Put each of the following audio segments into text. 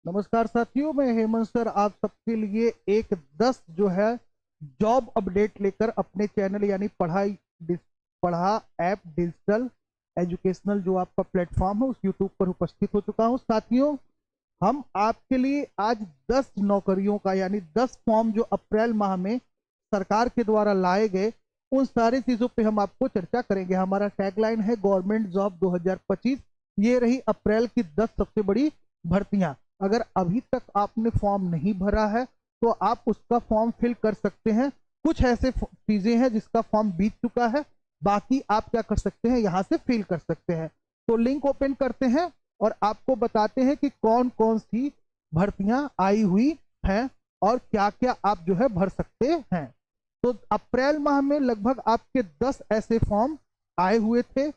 नमस्कार साथियों, मैं हेमंत सर आप सबके लिए एक 10 जो है जॉब अपडेट लेकर अपने चैनल यानी पढ़ा ऐप डिजिटल एजुकेशनल जो आपका प्लेटफॉर्म है उस यूट्यूब पर उपस्थित हो चुका हूं। साथियों, हम आपके लिए आज 10 नौकरियों का यानी 10 फॉर्म जो अप्रैल माह में सरकार के द्वारा लाए गए उन सारी चीजों पे हम आपको चर्चा करेंगे। हमारा टैगलाइन है गवर्नमेंट जॉब 2025। ये रही अप्रैल की 10 सबसे बड़ी भर्तियां। अगर अभी तक आपने फॉर्म नहीं भरा है तो आप उसका फॉर्म फिल कर सकते हैं। कुछ ऐसे चीजें हैं जिसका फॉर्म बीत चुका है, बाकी आप क्या कर सकते हैं, यहां से फिल कर सकते हैं। तो लिंक ओपन करते हैं और आपको बताते हैं कि कौन कौन सी भर्तियां आई हुई हैं और क्या क्या आप जो है भर सकते हैं। तो अप्रैल माह में लगभग आपके 10 ऐसे फॉर्म आए हुए थे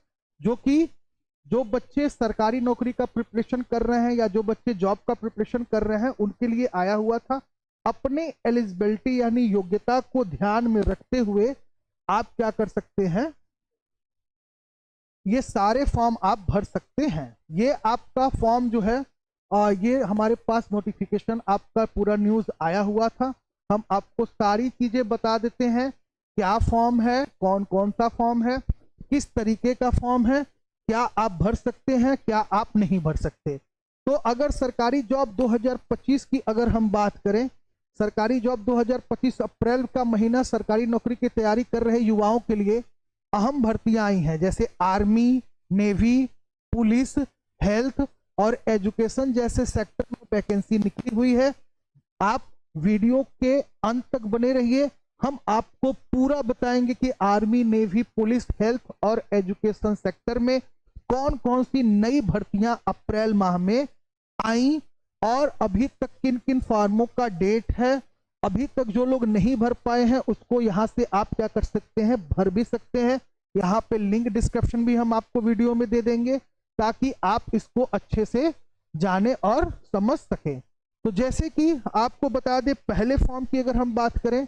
जो बच्चे सरकारी नौकरी का प्रिपरेशन कर रहे हैं या जो बच्चे जॉब का प्रिपरेशन कर रहे हैं उनके लिए आया हुआ था। अपने एलिजिबिलिटी यानी योग्यता को ध्यान में रखते हुए आप क्या कर सकते हैं, ये सारे फॉर्म आप भर सकते हैं। ये आपका फॉर्म जो है ये हमारे पास नोटिफिकेशन आपका पूरा न्यूज आया हुआ था। हम आपको सारी चीजें बता देते हैं, क्या फॉर्म है, कौन कौन सा फॉर्म है, किस तरीके का फॉर्म है, क्या आप भर सकते हैं, क्या आप नहीं भर सकते। तो अगर सरकारी जॉब 2025 की अगर हम बात करें, सरकारी जॉब 2025 अप्रैल का महीना सरकारी नौकरी की तैयारी कर रहे युवाओं के लिए अहम भर्तियां आई हैं, जैसे आर्मी, नेवी, पुलिस, हेल्थ और एजुकेशन जैसे सेक्टर में वैकेंसी निकली हुई है। आप वीडियो के अंत तक बने रहिए, हम आपको पूरा बताएंगे कि आर्मी, नेवी, पुलिस, हेल्थ और एजुकेशन सेक्टर में कौन कौन सी नई भर्तियां अप्रैल माह में आई और अभी तक किन किन फॉर्मों का डेट है। अभी तक जो लोग नहीं भर पाए हैं उसको यहां से आप क्या कर सकते हैं, भर भी सकते हैं। यहाँ पे लिंक डिस्क्रिप्शन भी हम आपको वीडियो में दे देंगे ताकि आप इसको अच्छे से जाने और समझ सकें। तो जैसे कि आपको बता दें, पहले फॉर्म की अगर हम बात करें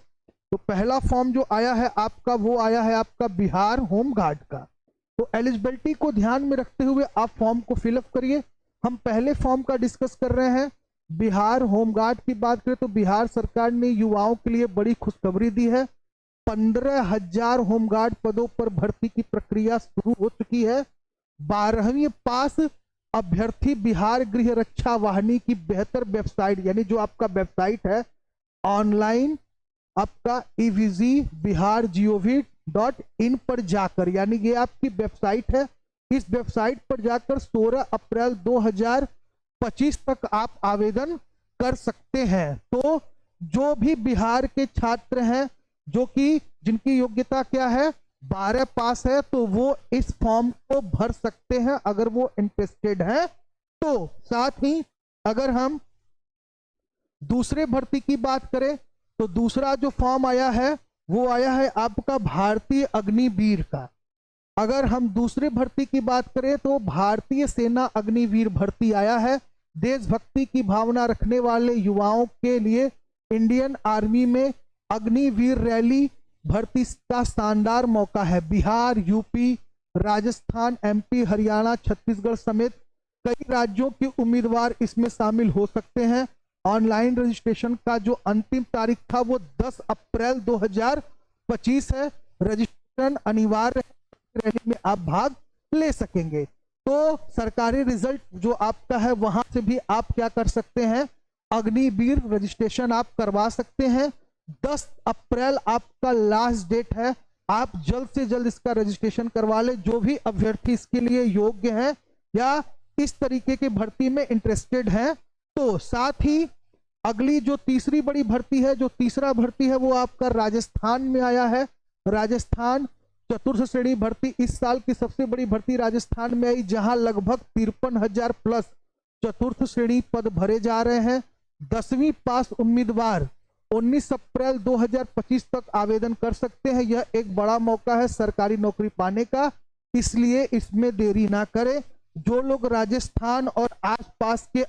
तो पहला फॉर्म जो आया है आपका वो आया है आपका बिहार होम गार्ड का। तो एलिजिबिलिटी को ध्यान में रखते हुए आप फॉर्म को फिलअप करिए। हम पहले फॉर्म का डिस्कस कर रहे हैं। बिहार होमगार्ड की बात करें तो बिहार सरकार ने युवाओं के लिए बड़ी खुशखबरी दी है। 15,000 होमगार्ड पदों पर भर्ती की प्रक्रिया शुरू हो चुकी है। 12वीं पास अभ्यर्थी बिहार गृह रक्षा वाहिनी की बेहतर वेबसाइट यानी जो आपका वेबसाइट है ऑनलाइन आपका ईवीजी बिहार GOV.in पर जाकर, यानी ये आपकी वेबसाइट है, इस वेबसाइट पर जाकर 16 अप्रैल 2025 तक आप आवेदन कर सकते हैं। तो जो भी बिहार के छात्र हैं जो कि जिनकी योग्यता क्या है, 12 पास है, तो वो इस फॉर्म को भर सकते हैं अगर वो इंटरेस्टेड है। तो साथ ही अगर हम दूसरे भर्ती की बात करें तो दूसरा जो फॉर्म आया है वो आया है आपका भारतीय अग्निवीर का। अगर हम दूसरे भर्ती की बात करें तो भारतीय सेना अग्निवीर भर्ती आया है। देशभक्ति की भावना रखने वाले युवाओं के लिए इंडियन आर्मी में अग्निवीर रैली भर्ती का शानदार मौका है। बिहार, यूपी, राजस्थान, MP, हरियाणा, छत्तीसगढ़ समेत कई राज्यों के उम्मीदवार इसमें शामिल हो सकते हैं। ऑनलाइन रजिस्ट्रेशन का जो अंतिम तारीख था वो 10 अप्रैल 2025 है। रजिस्ट्रेशन अनिवार्य है, रैली में आप भाग ले सकेंगे। तो सरकारी रिजल्ट जो आपका है वहां से भी आप क्या कर सकते हैं, अग्निवीर रजिस्ट्रेशन आप करवा सकते हैं। 10 अप्रैल आपका लास्ट डेट है, आप जल्द से जल्द इसका रजिस्ट्रेशन करवा ले। जो भी अभ्यर्थी इसके लिए योग्य हैं या इस तरीके की भर्ती में इंटरेस्टेड हैं। तो साथ ही अगली जो तीसरी बड़ी भर्ती है, जो तीसरा भर्ती है वो आपका राजस्थान में आया है। राजस्थान चतुर्थ श्रेणी भर्ती इस साल की सबसे बड़ी भर्ती राजस्थान में आई, जहां लगभग 53,000 प्लस चतुर्थ श्रेणी पद भरे जा रहे हैं। 10वीं पास उम्मीदवार 19 अप्रैल 2025 तक आवेदन कर सकते हैं। यह एक बड़ा मौका है सरकारी नौकरी पाने का, इसलिए इसमें देरी ना करें। जो लोग राजस्थान और आसपास के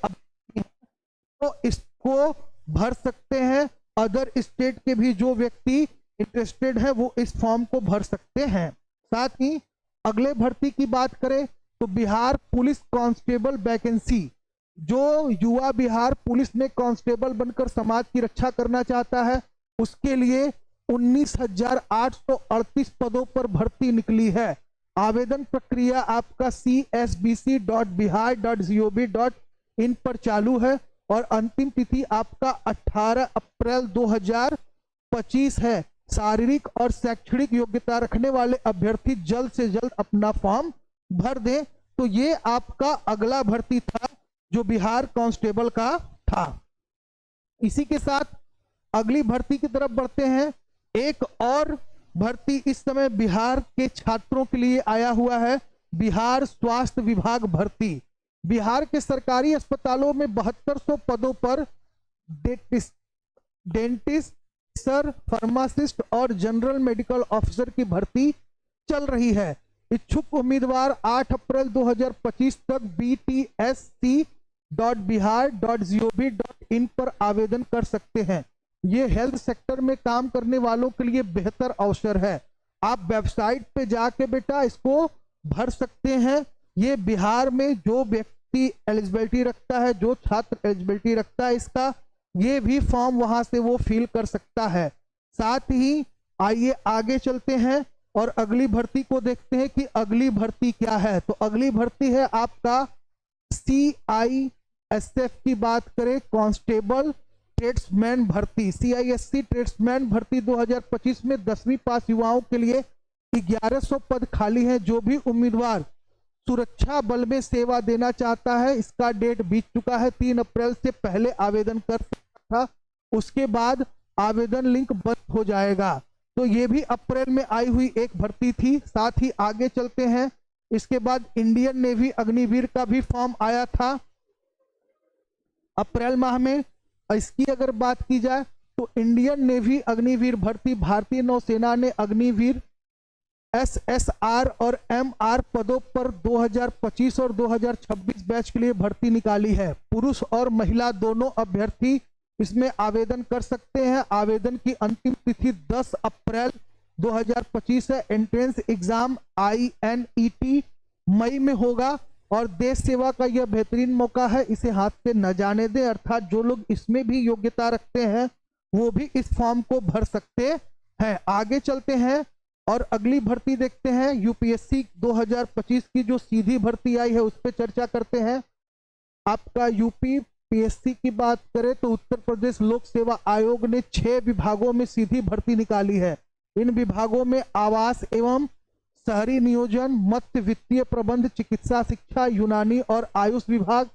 तो इसको भर सकते हैं। अदर स्टेट के भी जो व्यक्ति इंटरेस्टेड है वो इस फॉर्म को भर सकते हैं। साथ ही अगले भर्ती की बात करें तो बिहार पुलिस कांस्टेबल वैकेंसी जो युवा बिहार पुलिस में कांस्टेबल बनकर समाज की रक्षा करना चाहता है, उसके लिए 19,838 पदों पर भर्ती निकली है। आवेदन प्रक्रिया आपका csbc.bihar.gov.in पर चालू है और अंतिम तिथि आपका 18 अप्रैल 2025 है। शारीरिक और शैक्षणिक योग्यता रखने वाले अभ्यर्थी जल्द से जल्द अपना फॉर्म भर दें। तो ये आपका अगला भर्ती था जो बिहार कांस्टेबल का था। इसी के साथ अगली भर्ती की तरफ बढ़ते हैं। एक और भर्ती इस समय बिहार के छात्रों के लिए आया हुआ है, बिहार स्वास्थ्य विभाग भर्ती। बिहार के सरकारी अस्पतालों में 7200 पदों पर डेंटिस्ट, सर, फार्मासिस्ट और जनरल मेडिकल ऑफिसर की भर्ती चल रही है। इच्छुक उम्मीदवार 8 अप्रैल 2025 तक btsc.bihar.gov.in पर आवेदन कर सकते हैं। ये हेल्थ सेक्टर में काम करने वालों के लिए बेहतर अवसर है। आप वेबसाइट पे जाके बेटा इसको भर सकते हैं। ये बिहार में जो व्यक्ति एलिजिबिलिटी रखता है, जो छात्र एलिजिबिलिटी रखता है, इसका ये भी फॉर्म वहां से वो फिल कर सकता है। साथ ही आइए आगे चलते हैं और अगली भर्ती को देखते हैं कि अगली भर्ती क्या है। तो अगली भर्ती है आपका CISF की बात करें, कांस्टेबल ट्रेड्समैन भर्ती। CISC ट्रेड्समैन भर्ती 2025 में 10वीं पास युवाओं के लिए 1100 पद खाली हैं। जो भी उम्मीदवार सुरक्षा बल में सेवा देना चाहता है, इसका डेट बीत चुका है। 3 अप्रैल से पहले आवेदन कर सकता था, उसके बाद आवेदन लिंक बंद हो जाएगा। तो ये भी अप्रैल में आई हुई एक भर्ती थी। साथ ही आगे चलते हैं। इसके बाद इंडियन नेवी अग्निवीर का भी फॉर्म आया था अप्रैल माह में। इसकी अगर बात की जाए तो इंडियन नेवी अग्निवीर भर्ती भारतीय नौसेना ने अग्निवीर SSR और MR पदों पर 2025 और 2026 बैच के लिए भर्ती निकाली है। पुरुष और महिला दोनों अभ्यर्थी इसमें आवेदन कर सकते हैं। आवेदन की अंतिम तिथि 10 अप्रैल 2025 है। एंट्रेंस एग्जाम INET मई में होगा और देश सेवा का यह बेहतरीन मौका है, इसे हाथ से न जाने दें। अर्थात जो लोग इसमें भी योग्यता रखते हैं वो भी इस फॉर्म को भर सकते हैं। आगे चलते हैं और अगली भर्ती देखते हैं। UPSC 2025 की जो सीधी भर्ती आई है उस पर चर्चा करते हैं। आपका UPSC की बात करें तो उत्तर प्रदेश लोक सेवा आयोग ने 6 विभागों में सीधी भर्ती निकाली है। इन विभागों में आवास एवं शहरी नियोजन, मत्स्य वित्तीय प्रबंध, चिकित्सा शिक्षा, यूनानी और आयुष विभाग।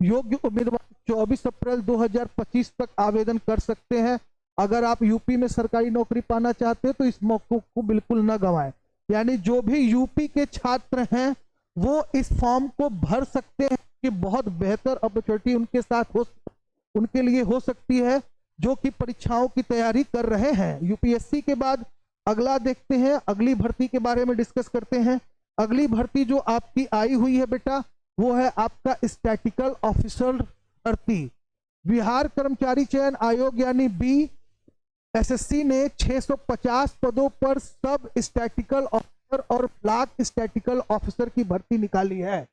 योग्य उम्मीदवार 24 अप्रैल 2025 तक आवेदन कर सकते हैं। अगर आप यूपी में सरकारी नौकरी पाना चाहते हैं तो इस मौके को बिल्कुल न गंवाएं। यानी जो भी यूपी के छात्र हैं वो इस फॉर्म को भर सकते हैं कि बहुत बेहतर अपॉर्चुनिटी उनके लिए हो सकती है जो कि परीक्षाओं की तैयारी कर रहे हैं। यूपीएससी के बाद अगला देखते हैं, अगली भर्ती के बारे में डिस्कस करते हैं। अगली भर्ती जो आपकी आई हुई है बेटा वो है आपका स्टैटिकल ऑफिसर भर्ती। बिहार कर्मचारी चयन आयोग यानी BSSC ने 650 पदों पर सब स्टैटिकल ऑफिसर और ब्लॉक स्टैटिकल ऑफिसर की भर्ती निकाली है।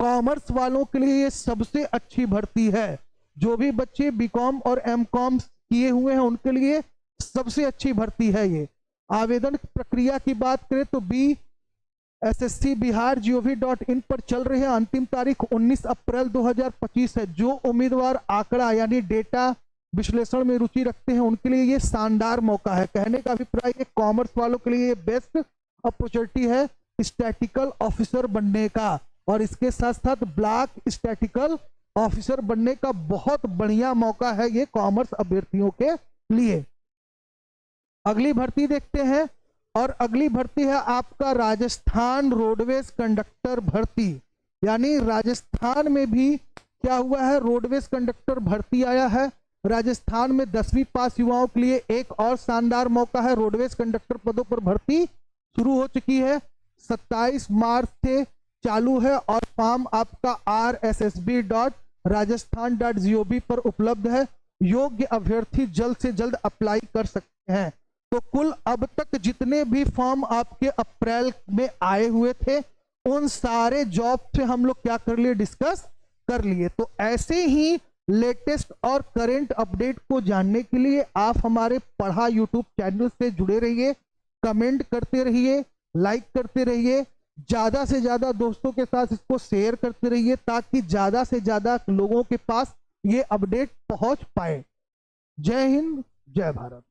कॉमर्स वालों के लिए ये सबसे अच्छी भर्ती है। जो भी बच्चे BCom और MCom किए हुए हैं उनके लिए सबसे अच्छी भर्ती है ये। आवेदन प्रक्रिया की बात करें तो bssc.bihar.gov.in पर चल रहे हैं। अंतिम तारीख 19 अप्रैल 2025 है। जो उम्मीदवार आंकड़ा यानी डेटा विश्लेषण में रुचि रखते हैं उनके लिए ये शानदार मौका है। कहने का अभिप्राय है कॉमर्स वालों के लिए ये बेस्ट अपॉर्चुनिटी है स्टैटिकल ऑफिसर बनने का, और इसके साथ साथ ब्लॉक स्टैटिकल ऑफिसर बनने का बहुत बढ़िया मौका है ये कॉमर्स अभ्यर्थियों के लिए। अगली भर्ती देखते हैं और अगली भर्ती है आपका राजस्थान रोडवेज कंडक्टर भर्ती। यानी राजस्थान में भी क्या हुआ है, रोडवेज कंडक्टर भर्ती आया है। राजस्थान में 10वीं पास युवाओं के लिए एक और शानदार मौका है। रोडवेज कंडक्टर पदों पर भर्ती शुरू हो चुकी है, 27 मार्च से चालू है और फॉर्म आपका rssb.rajasthan.gov पर उपलब्ध है। योग्य अभ्यर्थी जल्द से जल्द अप्लाई कर सकते हैं। तो कुल अब तक जितने भी फॉर्म आपके अप्रैल में आए हुए थे उन सारे जॉब से हम लोग क्या कर लिए, डिस्कस कर लिए। तो ऐसे ही लेटेस्ट और करंट अपडेट को जानने के लिए आप हमारे पढ़ा यूट्यूब चैनल से जुड़े रहिए, कमेंट करते रहिए, लाइक करते रहिए, ज्यादा से ज्यादा दोस्तों के साथ इसको शेयर करते रहिए ताकि ज्यादा से ज्यादा लोगों के पास ये अपडेट पहुंच पाए। जय हिंद, जय भारत।